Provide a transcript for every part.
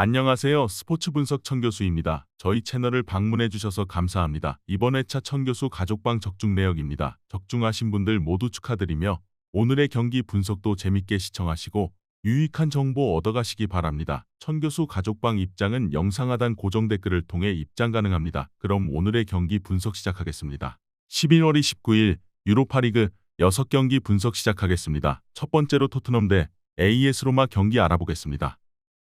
안녕하세요. 스포츠 분석 천교수입니다. 저희 채널을 방문해 주셔서 감사합니다. 이번 회차 천교수 가족방 적중 내역입니다. 적중하신 분들 모두 축하드리며 오늘의 경기 분석도 재밌게 시청하시고 유익한 정보 얻어가시기 바랍니다. 천교수 가족방 입장은 영상 하단 고정 댓글을 통해 입장 가능합니다. 그럼 오늘의 경기 분석 시작하겠습니다. 11월 29일 유로파리그 6경기 분석 시작하겠습니다. 첫 번째로 토트넘 대 AS 로마 경기 알아보겠습니다.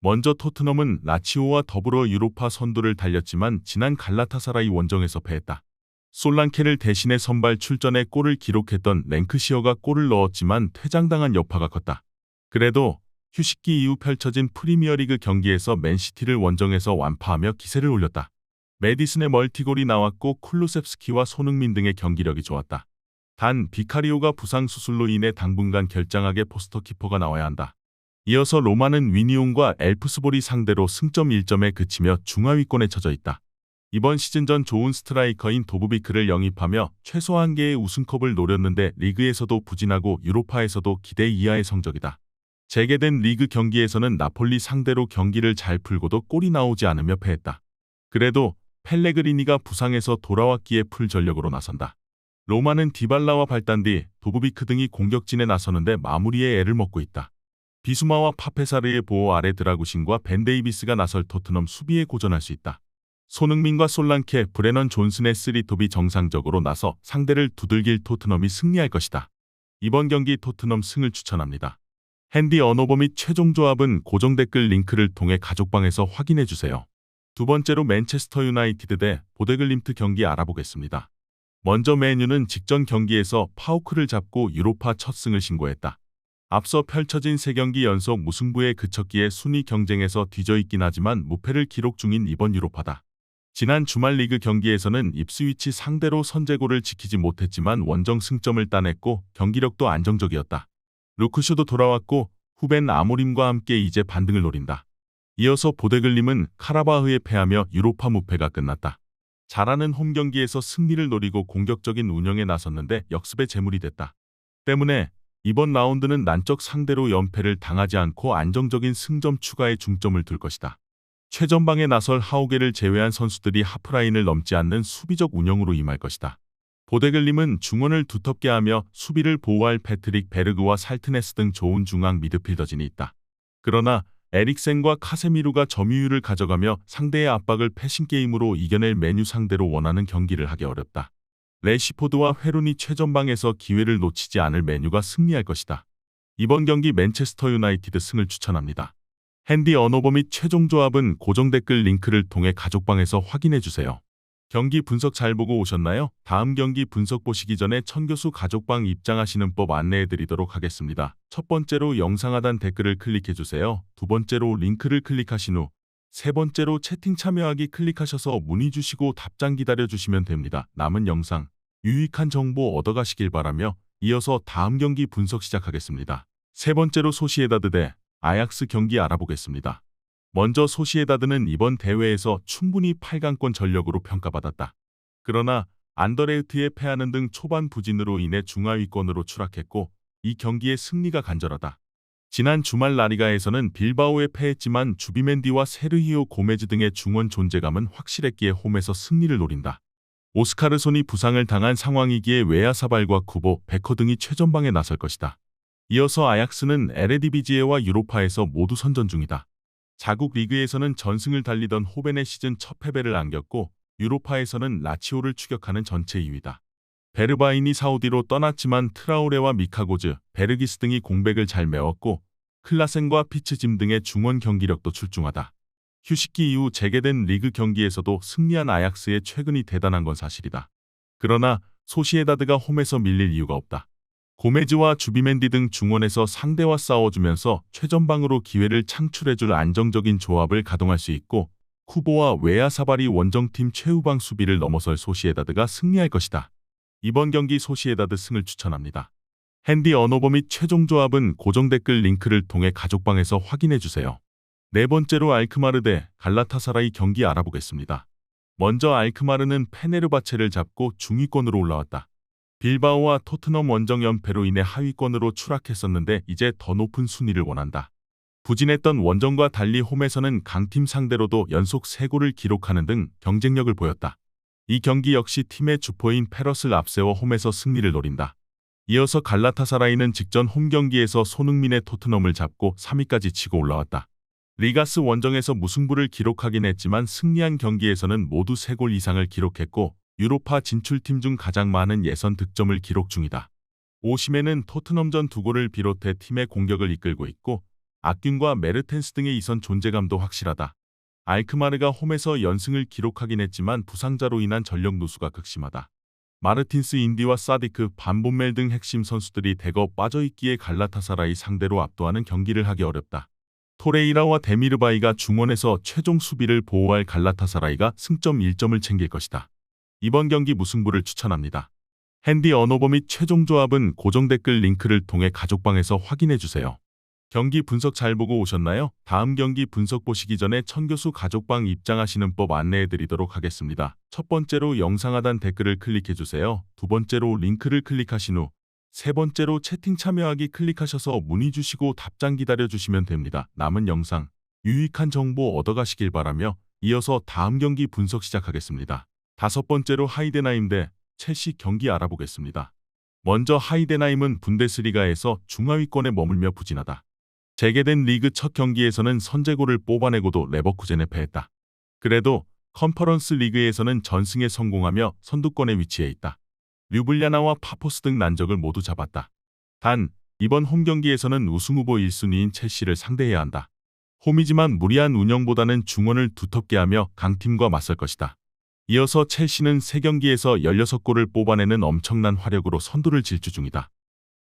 먼저 토트넘은 라치오와 더불어 유로파 선두를 달렸지만 지난 갈라타사라이 원정에서 패했다. 솔랑케를 대신해 선발 출전에 골을 기록했던 랭크시어가 골을 넣었지만 퇴장당한 여파가 컸다. 그래도 휴식기 이후 펼쳐진 프리미어리그 경기에서 맨시티를 원정에서 완파하며 기세를 올렸다. 메디슨의 멀티골이 나왔고 쿨루셉스키와 손흥민 등의 경기력이 좋았다. 단 비카리오가 부상 수술로 인해 당분간 결장하게 포스터 키퍼가 나와야 한다. 이어서 로마는 위니온과 엘프스볼이 상대로 승점 1점에 그치며 중하위권에 처져 있다. 이번 시즌 전 좋은 스트라이커인 도브비크를 영입하며 최소 한 개의 우승컵을 노렸는데 리그에서도 부진하고 유로파에서도 기대 이하의 성적이다. 재개된 리그 경기에서는 나폴리 상대로 경기를 잘 풀고도 골이 나오지 않으며 패했다. 그래도 펠레그리니가 부상에서 돌아왔기에 풀 전력으로 나선다. 로마는 디발라와 발단 뒤 도브비크 등이 공격진에 나서는데 마무리에 애를 먹고 있다. 비수마와 파페사르의 보호 아래 드라구신과 벤 데이비스가 나설 토트넘 수비에 고전할 수 있다. 손흥민과 솔랑케, 브레넌 존슨의 쓰리톱이 정상적으로 나서 상대를 두들길 토트넘이 승리할 것이다. 이번 경기 토트넘 승을 추천합니다. 핸디 언어버 및 최종 조합은 고정 댓글 링크를 통해 가족방에서 확인해주세요. 두 번째로 맨체스터 유나이티드 대 보데글림트 경기 알아보겠습니다. 먼저 맨유는 직전 경기에서 파우크를 잡고 유로파 첫 승을 신고했다. 앞서 펼쳐진 3경기 연속 무승부에 그쳤기에 순위 경쟁에서 뒤져있긴 하지만 무패를 기록 중인 이번 유로파다. 지난 주말 리그 경기에서는 입스위치 상대로 선제골을 지키지 못했지만 원정 승점을 따냈고 경기력도 안정적이었다. 루크쇼도 돌아왔고 후벤 아모림과 함께 이제 반등을 노린다. 이어서 보데글림은 카라바흐에 패하며 유로파 무패가 끝났다. 잘하는 홈 경기에서 승리를 노리고 공격적인 운영에 나섰는데 역습의 제물이 됐다. 때문에 이번 라운드는 난적 상대로 연패를 당하지 않고 안정적인 승점 추가에 중점을 둘 것이다. 최전방에 나설 하우게를 제외한 선수들이 하프라인을 넘지 않는 수비적 운영으로 임할 것이다. 보데글림은 중원을 두텁게 하며 수비를 보호할 패트릭 베르그와 살트네스 등 좋은 중앙 미드필더진이 있다. 그러나 에릭센과 카세미루가 점유율을 가져가며 상대의 압박을 패싱게임으로 이겨낼 메뉴 상대로 원하는 경기를 하기 어렵다. 레시포드와 회룬이 최전방에서 기회를 놓치지 않을 메뉴가 승리할 것이다. 이번 경기 맨체스터 유나이티드 승을 추천합니다. 핸디 언어버 및 최종 조합은 고정 댓글 링크를 통해 가족방에서 확인해주세요. 경기 분석 잘 보고 오셨나요? 다음 경기 분석 보시기 전에 천교수 가족방 입장하시는 법 안내해드리도록 하겠습니다. 첫 번째로 영상 하단 댓글을 클릭해주세요. 두 번째로 링크를 클릭하신 후 세 번째로 채팅 참여하기 클릭하셔서 문의 주시고 답장 기다려주시면 됩니다. 남은 영상 유익한 정보 얻어가시길 바라며 이어서 다음 경기 분석 시작하겠습니다. 세 번째로 소시에다드 대 아약스 경기 알아보겠습니다. 먼저 소시에다드는 이번 대회에서 충분히 8강권 전력으로 평가받았다. 그러나 안더레흐트에 패하는 등 초반 부진으로 인해 중하위권으로 추락했고 이 경기의 승리가 간절하다. 지난 주말 라리가에서는 빌바오에 패했지만 주비멘디와 세르히오 고메즈 등의 중원 존재감은 확실했기에 홈에서 승리를 노린다. 오스카르손이 부상을 당한 상황이기에 웨아사발과 쿠보, 베커 등이 최전방에 나설 것이다. 이어서 아약스는 에레디비지에와 유로파에서 모두 선전 중이다. 자국 리그에서는 전승을 달리던 호벤의 시즌 첫 패배를 안겼고 유로파에서는 라치오를 추격하는 전체 2위다. 베르바인이 사우디로 떠났지만 트라우레와 미카고즈, 베르기스 등이 공백을 잘 메웠고 클라센과 피츠짐 등의 중원 경기력도 출중하다. 휴식기 이후 재개된 리그 경기에서도 승리한 아약스의 최근이 대단한 건 사실이다. 그러나 소시에다드가 홈에서 밀릴 이유가 없다. 고메즈와 주비멘디 등 중원에서 상대와 싸워주면서 최전방으로 기회를 창출해줄 안정적인 조합을 가동할 수 있고 쿠보와 웨아사발이 원정팀 최후방 수비를 넘어설 소시에다드가 승리할 것이다. 이번 경기 소시에다드 승을 추천합니다. 핸디 언어버 및 최종 조합은 고정 댓글 링크를 통해 가족방에서 확인해주세요. 네 번째로 알크마르 대 갈라타사라이 경기 알아보겠습니다. 먼저 알크마르는 페네르바체를 잡고 중위권으로 올라왔다. 빌바오와 토트넘 원정 연패로 인해 하위권으로 추락했었는데 이제 더 높은 순위를 원한다. 부진했던 원정과 달리 홈에서는 강팀 상대로도 연속 3골을 기록하는 등 경쟁력을 보였다. 이 경기 역시 팀의 주포인 페럿을 앞세워 홈에서 승리를 노린다. 이어서 갈라타사라이는 직전 홈 경기에서 손흥민의 토트넘을 잡고 3위까지 치고 올라왔다. 리가스 원정에서 무승부를 기록하긴 했지만 승리한 경기에서는 모두 3골 이상을 기록했고 유로파 진출팀 중 가장 많은 예선 득점을 기록 중이다. 오시멘은 토트넘전 2골을 비롯해 팀의 공격을 이끌고 있고 악균과 메르텐스 등의 이선 존재감도 확실하다. 알크마르가 홈에서 연승을 기록하긴 했지만 부상자로 인한 전력 누수가 극심하다. 마르틴스 인디와 사디크, 반본멜 등 핵심 선수들이 대거 빠져있기에 갈라타사라이 상대로 압도하는 경기를 하기 어렵다. 토레이라와 데미르바이가 중원에서 최종 수비를 보호할 갈라타사라이가 승점 1점을 챙길 것이다. 이번 경기 무승부를 추천합니다. 핸디 언어버 및 최종 조합은 고정 댓글 링크를 통해 가족방에서 확인해주세요. 경기 분석 잘 보고 오셨나요? 다음 경기 분석 보시기 전에 천교수 가족방 입장하시는 법 안내해드리도록 하겠습니다. 첫 번째로 영상 하단 댓글을 클릭해주세요. 두 번째로 링크를 클릭하신 후 세 번째로 채팅 참여하기 클릭하셔서 문의 주시고 답장 기다려주시면 됩니다. 남은 영상 유익한 정보 얻어가시길 바라며 이어서 다음 경기 분석 시작하겠습니다. 다섯 번째로 하이덴하임 대 첼시 경기 알아보겠습니다. 먼저 하이덴하임은 분데스리가에서 중하위권에 머물며 부진하다. 재개된 리그 첫 경기에서는 선제골을 뽑아내고도 레버쿠젠에 패했다. 그래도 컨퍼런스 리그에서는 전승에 성공하며 선두권에 위치해 있다. 류블리아나와 파포스 등 난적을 모두 잡았다. 단, 이번 홈 경기에서는 우승 후보 1순위인 첼시를 상대해야 한다. 홈이지만 무리한 운영보다는 중원을 두텁게 하며 강팀과 맞설 것이다. 이어서 첼시는 3경기에서 16골을 뽑아내는 엄청난 화력으로 선두를 질주 중이다.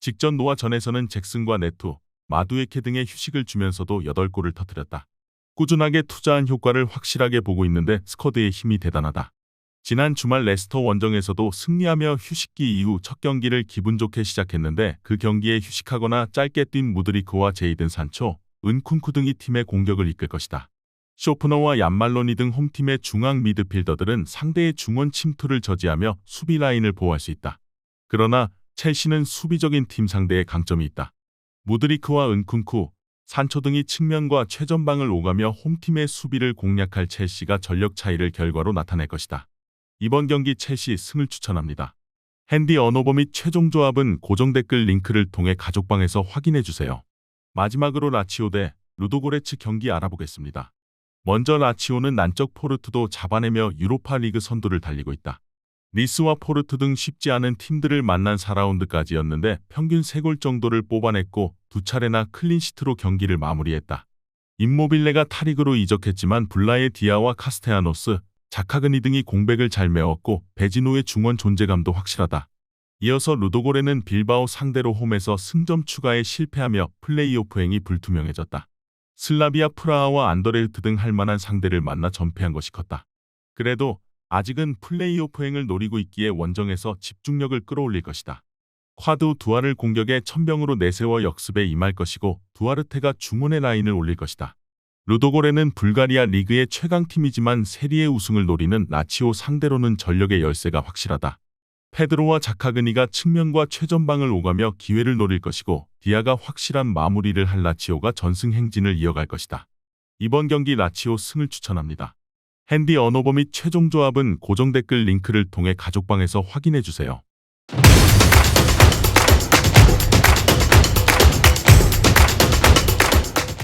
직전 노아전에서는 잭슨과 네투, 마두에케 등의 휴식을 주면서도 8골을 터뜨렸다. 꾸준하게 투자한 효과를 확실하게 보고 있는데 스쿼드의 힘이 대단하다. 지난 주말 레스터 원정에서도 승리하며 휴식기 이후 첫 경기를 기분 좋게 시작했는데 그 경기에 휴식하거나 짧게 뛴 무드리크와 제이든 산초, 은쿤쿠 등이 팀의 공격을 이끌 것이다. 쇼프너와 얀말로니 등 홈팀의 중앙 미드필더들은 상대의 중원 침투를 저지하며 수비 라인을 보호할 수 있다. 그러나 첼시는 수비적인 팀 상대에 강점이 있다. 무드리크와 은쿤쿠, 산초 등이 측면과 최전방을 오가며 홈팀의 수비를 공략할 첼시가 전력 차이를 결과로 나타낼 것이다. 이번 경기 첼시 승을 추천합니다. 핸디 언어버 및 최종 조합은 고정 댓글 링크를 통해 가족방에서 확인해주세요. 마지막으로 라치오 대 루도고레츠 경기 알아보겠습니다. 먼저 라치오는 난적 포르투도 잡아내며 유로파 리그 선두를 달리고 있다. 니스와 포르투 등 쉽지 않은 팀들을 만난 4라운드까지였는데 평균 3골 정도를 뽑아냈고 2차례나 클린시트로 경기를 마무리했다. 임모빌레가 타리그로 이적했지만 블라의 디아와 카스테아노스, 자카그니 등이 공백을 잘 메웠고 베지노의 중원 존재감도 확실하다. 이어서 루도고레는 빌바오 상대로 홈에서 승점 추가에 실패하며 플레이오프행이 불투명해졌다. 슬라비아 프라하와 안더레흐트 등 할만한 상대를 만나 전패한 것이 컸다. 그래도 아직은 플레이오프행을 노리고 있기에 원정에서 집중력을 끌어올릴 것이다. 콰드 두아를 공격에 천병으로 내세워 역습에 임할 것이고 두아르테가 중원의 라인을 올릴 것이다. 루도고레는 불가리아 리그의 최강팀이지만 세리에 우승을 노리는 라치오 상대로는 전력의 열세가 확실하다. 페드로와 자카그니가 측면과 최전방을 오가며 기회를 노릴 것이고 디아가 확실한 마무리를 할 라치오가 전승 행진을 이어갈 것이다. 이번 경기 라치오 승을 추천합니다. 핸디 언어버 및 최종 조합은 고정 댓글 링크를 통해 가족방에서 확인해주세요.